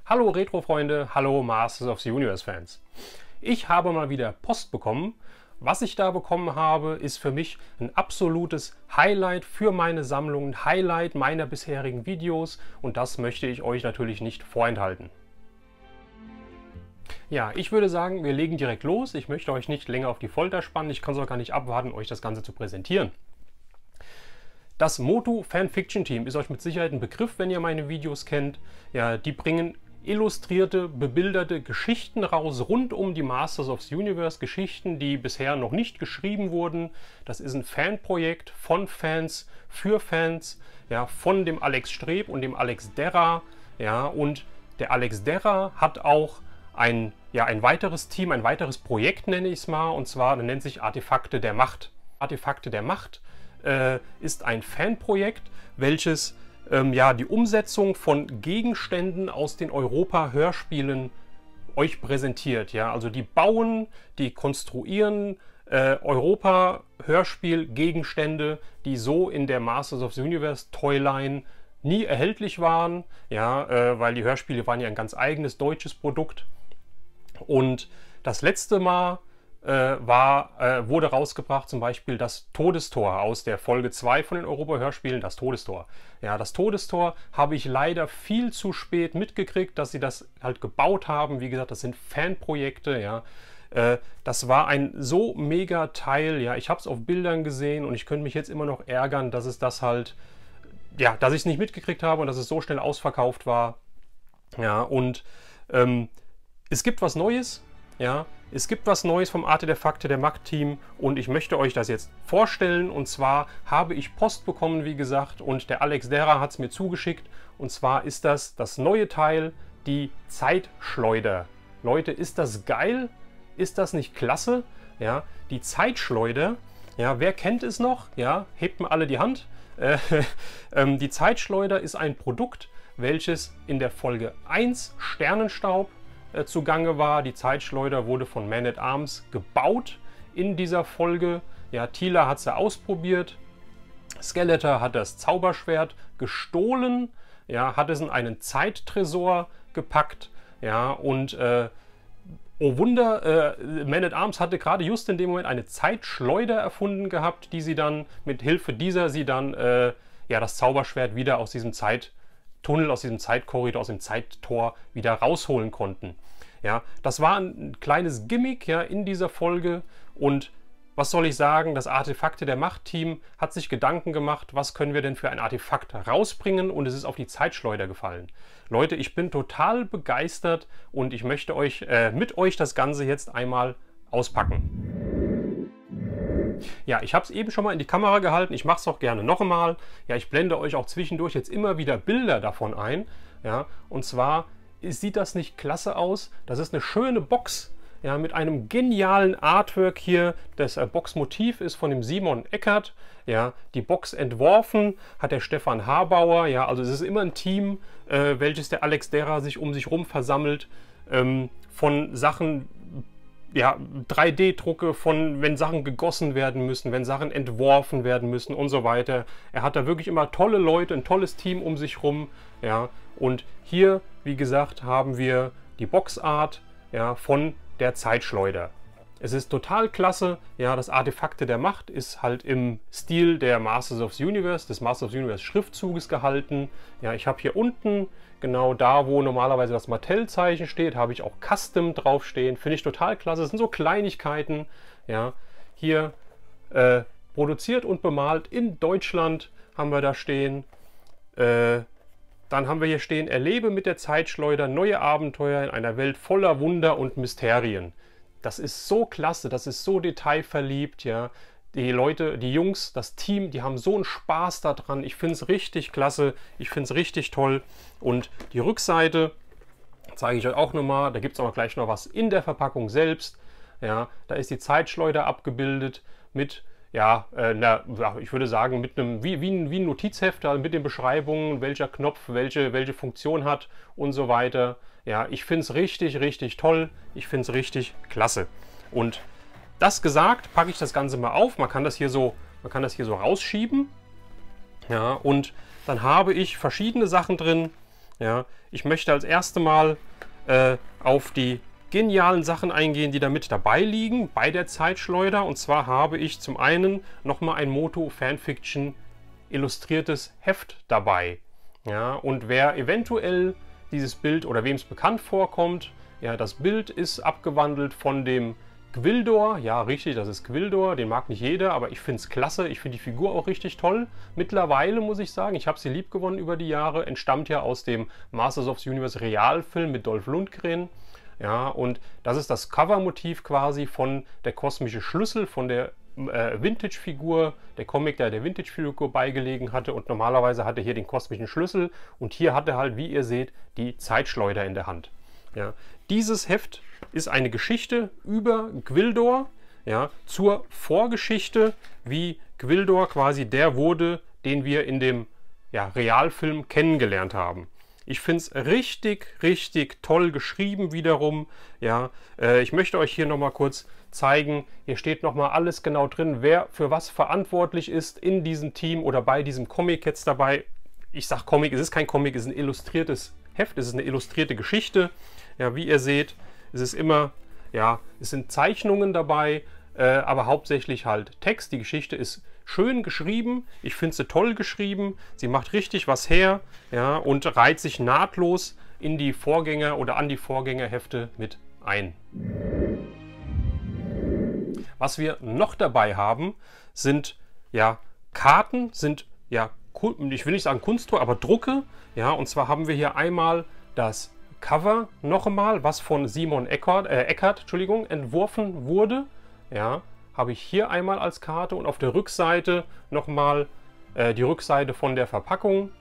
Hallo Retro-Freunde, hallo Masters of the Universe Fans. Ich habe mal wieder Post bekommen. Was ich da bekommen habe, ist für mich ein absolutes Highlight für meine Sammlung, ein Highlight meiner bisherigen Videos und das möchte ich euch natürlich nicht vorenthalten. Ja, ich würde sagen, wir legen direkt los. Ich möchte euch nicht länger auf die Folter spannen. Ich kann es auch gar nicht abwarten, euch das Ganze zu präsentieren. Das Motu Fanfiction Team ist euch mit Sicherheit ein Begriff, wenn ihr meine Videos kennt. Ja, die bringen illustrierte, bebilderte Geschichten raus rund um die Masters of the Universe. Geschichten, die bisher noch nicht geschrieben wurden. Das ist ein Fanprojekt von Fans für Fans, ja, von dem Alex Streb und dem Alex Derra. Ja, und der Alex Derra hat auch ein weiteres Team, ein weiteres Projekt nenne ich es mal, und zwar nennt sich Artefakte der Macht. Artefakte der Macht ist ein Fanprojekt, welches die Umsetzung von Gegenständen aus den Europa-Hörspielen euch präsentiert. Ja? Also die bauen, die konstruieren Europa-Hörspiel-Gegenstände, die so in der Masters of the Universe Toyline nie erhältlich waren, ja, weil die Hörspiele waren ja ein ganz eigenes deutsches Produkt. Und das letzte Mal wurde rausgebracht zum Beispiel das Todestor aus der Folge 2 von den Europa-Hörspielen, das Todestor. Ja, das Todestor habe ich leider viel zu spät mitgekriegt, dass sie das halt gebaut haben. Wie gesagt, das sind Fanprojekte, ja. Das war ein so mega Teil, ja. Ich habe es auf Bildern gesehen und ich könnte mich jetzt immer noch ärgern, dass es das halt, ja, dass ich es nicht mitgekriegt habe und dass es so schnell ausverkauft war. Ja, und es gibt was Neues, ja. Es gibt was Neues vom Artefakte der Macht Team und ich möchte euch das jetzt vorstellen. Und zwar habe ich Post bekommen, wie gesagt, und der Alex Derra hat es mir zugeschickt. Und zwar ist das neue Teil, die Zeitschleuder. Leute, ist das geil? Ist das nicht klasse? Ja, die Zeitschleuder, ja, wer kennt es noch? Ja, hebt mal alle die Hand. Die Zeitschleuder ist ein Produkt, welches in der Folge 1 Sternenstaub zugange war. Die Zeitschleuder wurde von Man at Arms gebaut in dieser Folge. Ja, Teela hat sie ausprobiert. Skeletor hat das Zauberschwert gestohlen, ja, hat es in einen Zeittresor gepackt. Ja, und oh Wunder, Man at Arms hatte gerade just in dem Moment eine Zeitschleuder erfunden gehabt, die sie dann mit Hilfe dieser das Zauberschwert wieder aus diesem Tunnel, aus diesem Zeitkorridor, aus dem Zeittor wieder rausholen konnten. Ja, das war ein kleines Gimmick, ja, in dieser Folge und was soll ich sagen, das Artefakte der Macht-Team hat sich Gedanken gemacht, was können wir denn für ein Artefakt rausbringen und es ist auf die Zeitschleuder gefallen. Leute, ich bin total begeistert und ich möchte mit euch das Ganze jetzt einmal auspacken. Ja, ich habe es eben schon mal in die Kamera gehalten, ich mache es auch gerne noch einmal. Ja, ich blende euch auch zwischendurch jetzt immer wieder Bilder davon ein. Ja, und zwar sieht das nicht klasse aus. Das ist eine schöne Box, ja, mit einem genialen Artwork hier. Das Boxmotiv ist von dem Simon Eckert. Ja, die Box entworfen hat der Stefan Harbauer. Ja, also es ist immer ein Team, welches der Alex Derra sich um sich rum versammelt, von Sachen, ja, 3D-Drucke von, wenn Sachen gegossen werden müssen, wenn Sachen entworfen werden müssen und so weiter. Er hat da wirklich immer tolle Leute, ein tolles Team um sich rum. Ja, und hier, wie gesagt, haben wir die Boxart, ja, von der Zeitschleuder. Es ist total klasse. Ja, das Artefakte der Macht ist halt im Stil der Masters of the Universe, des Masters of the Universe Schriftzuges gehalten. Ja, ich habe hier unten, genau da, wo normalerweise das Mattel-Zeichen steht, habe ich auch Custom draufstehen. Finde ich total klasse. Das sind so Kleinigkeiten. Ja, hier produziert und bemalt in Deutschland haben wir da stehen. Dann haben wir hier stehen, erlebe mit der Zeitschleuder neue Abenteuer in einer Welt voller Wunder und Mysterien. Das ist so klasse, das ist so detailverliebt, ja. Die Leute, die Jungs, das Team, die haben so einen Spaß daran. Ich finde es richtig klasse, ich finde es richtig toll. Und die Rückseite zeige ich euch auch nochmal. Da gibt es auch gleich noch was in der Verpackung selbst. Ja, da ist die Zeitschleuder abgebildet mit, ja, ich würde sagen, mit einem, wie ein Notizheft, also mit den Beschreibungen, welcher Knopf welche Funktion hat und so weiter. Ja, ich finde es richtig, richtig toll. Ich finde es richtig klasse. Und das gesagt, packe ich das Ganze mal auf. Man kann das hier so rausschieben. Ja, und dann habe ich verschiedene Sachen drin. Ja, ich möchte als erstes Mal auf die genialen Sachen eingehen, die da mit dabei liegen bei der Zeitschleuder. Und zwar habe ich zum einen nochmal ein Moto Fanfiction illustriertes Heft dabei. Ja, und wer eventuell dieses Bild oder wem es bekannt vorkommt, ja, das Bild ist abgewandelt von dem Gwildor. Ja, richtig, das ist Gwildor. Den mag nicht jeder, aber ich finde es klasse. Ich finde die Figur auch richtig toll. Mittlerweile muss ich sagen, ich habe sie lieb gewonnen über die Jahre. Entstammt ja aus dem Masters of the Universe Realfilm mit Dolph Lundgren. Ja, und das ist das Covermotiv quasi von der kosmische Schlüssel, von der Vintage-Figur, der Comic, der Vintage-Figur beigelegen hatte. Und normalerweise hatte hier den kosmischen Schlüssel. Und hier hat er halt, wie ihr seht, die Zeitschleuder in der Hand. Ja, dieses Heft ist eine Geschichte über Gwildor, ja, zur Vorgeschichte, wie Gwildor quasi der wurde, den wir in dem Realfilm kennengelernt haben. Ich finde es richtig, richtig toll geschrieben wiederum. Ja, ich möchte euch hier nochmal kurz zeigen, hier steht nochmal alles genau drin, wer für was verantwortlich ist in diesem Team oder bei diesem Comic jetzt dabei. Ich sage Comic, es ist kein Comic, es ist ein illustriertes Heft, es ist eine illustrierte Geschichte. Ja, wie ihr seht, es ist immer, ja, es sind Zeichnungen dabei, aber hauptsächlich halt Text. Die Geschichte ist schön geschrieben, ich finde sie toll geschrieben, sie macht richtig was her, ja, und reiht sich nahtlos in die Vorgänger oder an die Vorgängerhefte mit ein. Was wir noch dabei haben, sind ja Karten, sind ja, ich will nicht sagen Kunstdruck, aber Drucke, ja, und zwar haben wir hier einmal das Cover noch einmal, was von Simon Eckert, entworfen wurde, ja, habe ich hier einmal als Karte und auf der Rückseite nochmal die Rückseite von der Verpackung,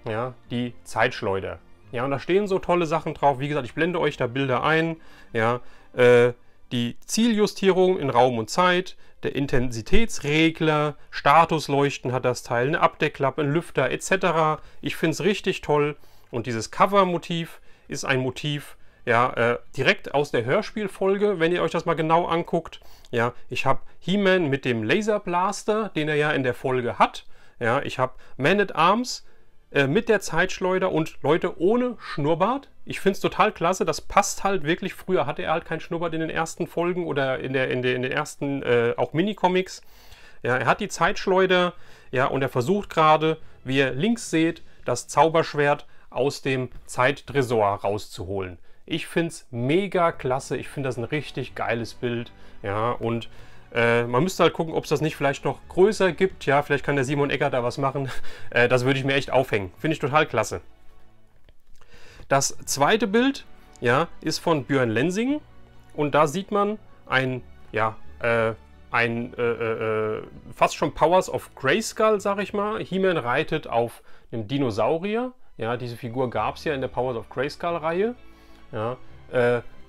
ja, die Zeitschleuder. Ja, und da stehen so tolle Sachen drauf. Wie gesagt, ich blende euch da Bilder ein. Ja, die Zieljustierung in Raum und Zeit, der Intensitätsregler, Statusleuchten hat das Teil, eine Abdeckklappe, ein Lüfter etc. Ich finde es richtig toll. Und dieses Cover-Motiv ist ein Motiv, ja, direkt aus der Hörspielfolge, wenn ihr euch das mal genau anguckt. Ja, ich habe He-Man mit dem Laserblaster, den er ja in der Folge hat. Ja, ich habe Man-at-Arms mit der Zeitschleuder und Leute ohne Schnurrbart. Ich finde es total klasse, das passt halt wirklich. Früher hatte er halt keinen Schnurrbart in den ersten Folgen oder in den ersten auch Minicomics. Ja, er hat die Zeitschleuder, ja, und er versucht gerade, wie ihr links seht, das Zauberschwert aus dem Zeittresor rauszuholen. Ich finde es mega klasse, ich finde das ein richtig geiles Bild, ja, und man müsste halt gucken, ob es das nicht vielleicht noch größer gibt, ja, vielleicht kann der Simon Eckert da was machen, das würde ich mir echt aufhängen, finde ich total klasse. Das zweite Bild, ja, ist von Björn Lensing und da sieht man ein, ja, fast schon Powers of Grayskull, sag ich mal. He-Man reitet auf einem Dinosaurier, ja, diese Figur gab es ja in der Powers of Grayskull Reihe. Ja,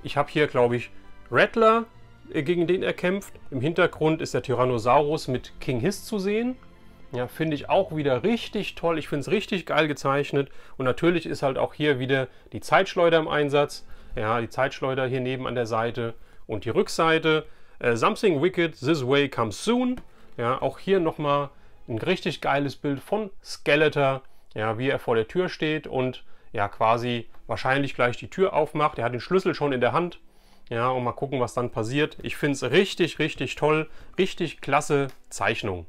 ich habe hier, glaube ich, Rattler, gegen den er kämpft. Im Hintergrund ist der Tyrannosaurus mit King Hiss zu sehen. Ja, finde ich auch wieder richtig toll. Ich finde es richtig geil gezeichnet. Und natürlich ist halt auch hier wieder die Zeitschleuder im Einsatz. Ja, die Zeitschleuder hier neben an der Seite. Und die Rückseite. Something Wicked, This Way Comes Soon. Ja, auch hier nochmal ein richtig geiles Bild von Skeletor. Ja, wie er vor der Tür steht und ja, quasi wahrscheinlich gleich die Tür aufmacht. Er hat den Schlüssel schon in der Hand. Ja, und mal gucken, was dann passiert. Ich finde es richtig, richtig toll. Richtig klasse Zeichnung.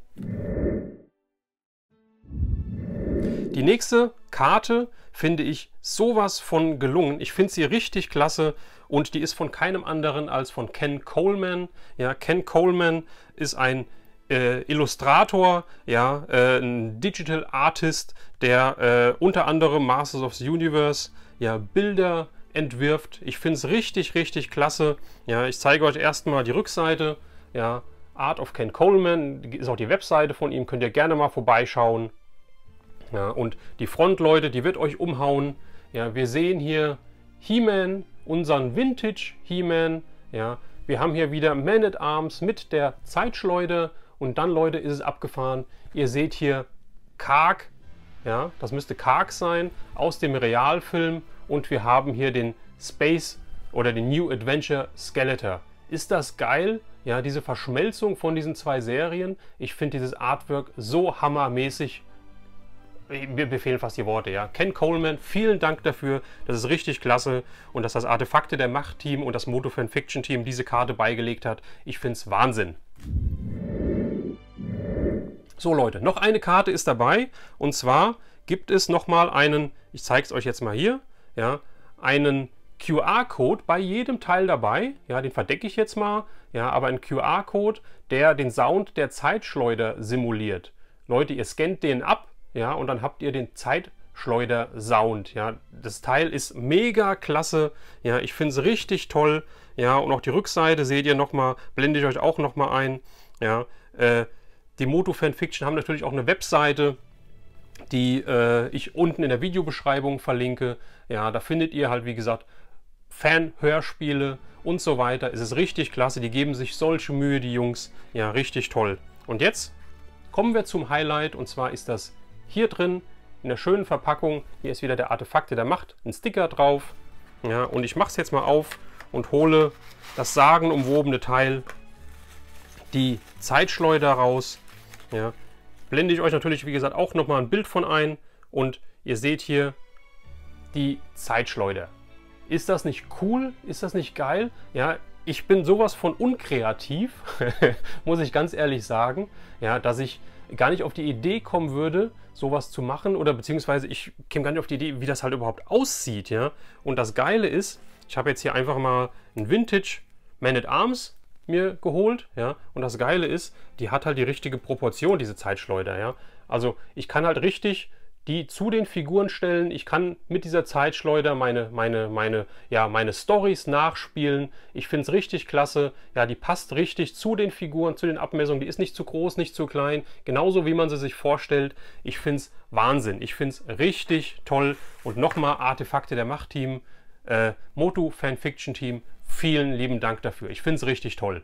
Die nächste Karte finde ich sowas von gelungen. Ich finde sie richtig klasse und die ist von keinem anderen als von Ken Coleman. Ja, Ken Coleman ist ein Illustrator, ja, ein Digital Artist, der unter anderem Masters of the Universe, ja, Bilder entwirft. Ich finde es richtig, richtig klasse. Ja, ich zeige euch erstmal die Rückseite. Ja, Art of Ken Coleman ist auch die Webseite von ihm. Könnt ihr gerne mal vorbeischauen. Ja, und die Front, Leute, die wird euch umhauen. Ja, wir sehen hier He-Man, unseren Vintage He-Man. Ja, wir haben hier wieder Man-at-Arms mit der Zeitschleuder. Und dann, Leute, ist es abgefahren. Ihr seht hier Karg. Ja, das müsste Karg sein aus dem Realfilm. Und wir haben hier den Space oder den New Adventure Skeletor. Ist das geil? Ja, diese Verschmelzung von diesen zwei Serien. Ich finde dieses Artwork so hammermäßig mir fehlen fast die Worte, ja. Ken Coleman, vielen Dank dafür, das ist richtig klasse und dass das Artefakte der Macht-Team und das Moto Fanfiction-Team diese Karte beigelegt hat. Ich finde es Wahnsinn. So Leute, noch eine Karte ist dabei und zwar gibt es nochmal einen, ich zeige es euch jetzt mal hier, ja, einen QR-Code bei jedem Teil dabei, ja, den verdecke ich jetzt mal, ja, aber ein QR-Code, der den Sound der Zeitschleuder simuliert. Leute, ihr scannt den ab, ja, und dann habt ihr den Zeitschleuder-Sound, ja. Das Teil ist mega klasse, ja, ich finde es richtig toll, ja, und auch die Rückseite seht ihr nochmal, blende ich euch auch nochmal ein, ja. Die Moto Fanfiction haben natürlich auch eine Webseite, die ich unten in der Videobeschreibung verlinke, ja, da findet ihr halt, wie gesagt, Fan-Hörspiele und so weiter. Es ist richtig klasse, die geben sich solche Mühe, die Jungs. Ja, richtig toll. Und jetzt kommen wir zum Highlight und zwar ist das hier drin in der schönen Verpackung. Hier ist wieder der Artefakte der Macht, ein Sticker drauf. Ja, und ich mache es jetzt mal auf und hole das sagenumwobene Teil, die Zeitschleuder raus. Ja, blende ich euch natürlich, wie gesagt, auch nochmal ein Bild von ein und ihr seht hier die Zeitschleuder. Ist das nicht cool? Ist das nicht geil? Ja, ich bin sowas von unkreativ, muss ich ganz ehrlich sagen, ja, dass ich gar nicht auf die Idee kommen würde, sowas zu machen oder beziehungsweise ich käme gar nicht auf die Idee, wie das halt überhaupt aussieht, ja. Und das Geile ist, ich habe jetzt hier einfach mal ein Vintage Man-at-Arms mir geholt, ja, und das Geile ist, die hat halt die richtige Proportion, diese Zeitschleuder, ja. Also ich kann halt richtig die zu den Figuren stellen. Ich kann mit dieser Zeitschleuder meine Storys nachspielen. Ich finde es richtig klasse. Ja, die passt richtig zu den Figuren, zu den Abmessungen. Die ist nicht zu groß, nicht zu klein. Genauso wie man sie sich vorstellt. Ich finde es Wahnsinn. Ich finde es richtig toll. Und nochmal Artefakte der Macht-Team, Moto Fanfiction-Team. Vielen lieben Dank dafür. Ich finde es richtig toll.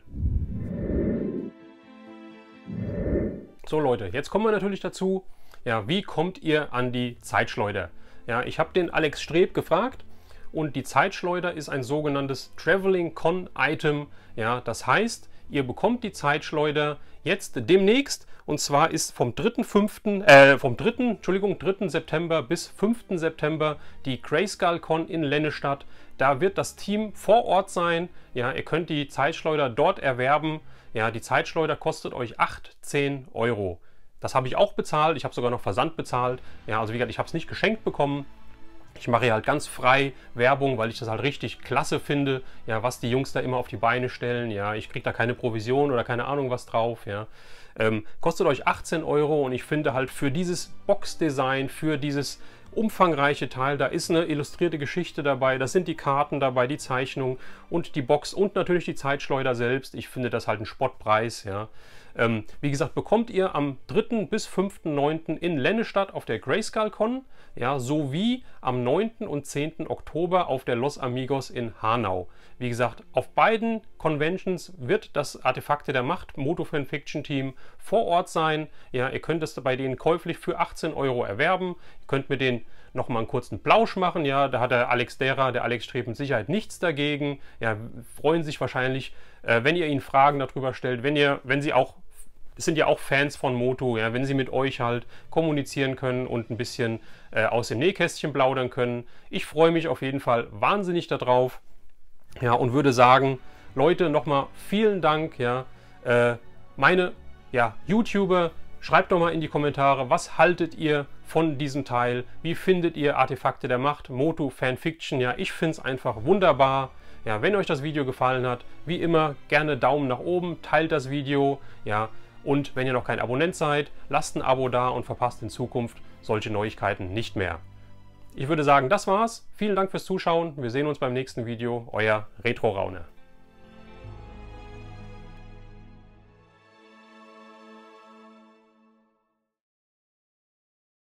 So Leute, jetzt kommen wir natürlich dazu. Ja, wie kommt ihr an die Zeitschleuder? Ja, ich habe den Alex Streb gefragt und die Zeitschleuder ist ein sogenanntes Traveling Con Item. Ja, das heißt, ihr bekommt die Zeitschleuder jetzt demnächst und zwar ist vom 3. September bis 5. September die Grayskull Con in Lennestadt. Da wird das Team vor Ort sein. Ja, ihr könnt die Zeitschleuder dort erwerben. Ja, die Zeitschleuder kostet euch 18 Euro. Das habe ich auch bezahlt, ich habe sogar noch Versand bezahlt. Ja, also wie gesagt, ich habe es nicht geschenkt bekommen. Ich mache hier halt ganz frei Werbung, weil ich das halt richtig klasse finde, ja, was die Jungs da immer auf die Beine stellen. Ja, ich kriege da keine Provision oder keine Ahnung was drauf. Ja. Kostet euch 18 Euro und ich finde halt für dieses Boxdesign, für dieses umfangreiche Teil, da ist eine illustrierte Geschichte dabei, da sind die Karten dabei, die Zeichnung und die Box und natürlich die Zeitschleuder selbst. Ich finde das halt ein Spottpreis, ja. Wie gesagt, bekommt ihr am 3. bis 5.9. in Lennestadt auf der Grayskull Con, ja, sowie am 9. und 10. Oktober auf der Los Amigos in Hanau. Wie gesagt, auf beiden Conventions wird das Artefakte der Macht Moto Fanfiction Team vor Ort sein. Ja, ihr könnt es bei denen käuflich für 18 Euro erwerben. Ihr könnt mit denen nochmal einen kurzen Plausch machen. Ja, da hat der Alex Streb mit Sicherheit nichts dagegen. Ja, freuen sich wahrscheinlich, wenn ihr ihnen Fragen darüber stellt, wenn sie auch, es sind ja auch Fans von Moto, ja, wenn sie mit euch halt kommunizieren können und ein bisschen aus dem Nähkästchen plaudern können. Ich freue mich auf jeden Fall wahnsinnig darauf, ja, und würde sagen, Leute, nochmal vielen Dank, ja, meine YouTuber, schreibt doch mal in die Kommentare, was haltet ihr von diesem Teil, wie findet ihr Artefakte der Macht, Moto Fanfiction, ja, ich finde es einfach wunderbar. Ja, wenn euch das Video gefallen hat, wie immer, gerne Daumen nach oben, teilt das Video, ja, und wenn ihr noch kein Abonnent seid, lasst ein Abo da und verpasst in Zukunft solche Neuigkeiten nicht mehr. Ich würde sagen, das war's. Vielen Dank fürs Zuschauen. Wir sehen uns beim nächsten Video. Euer Retro Raune.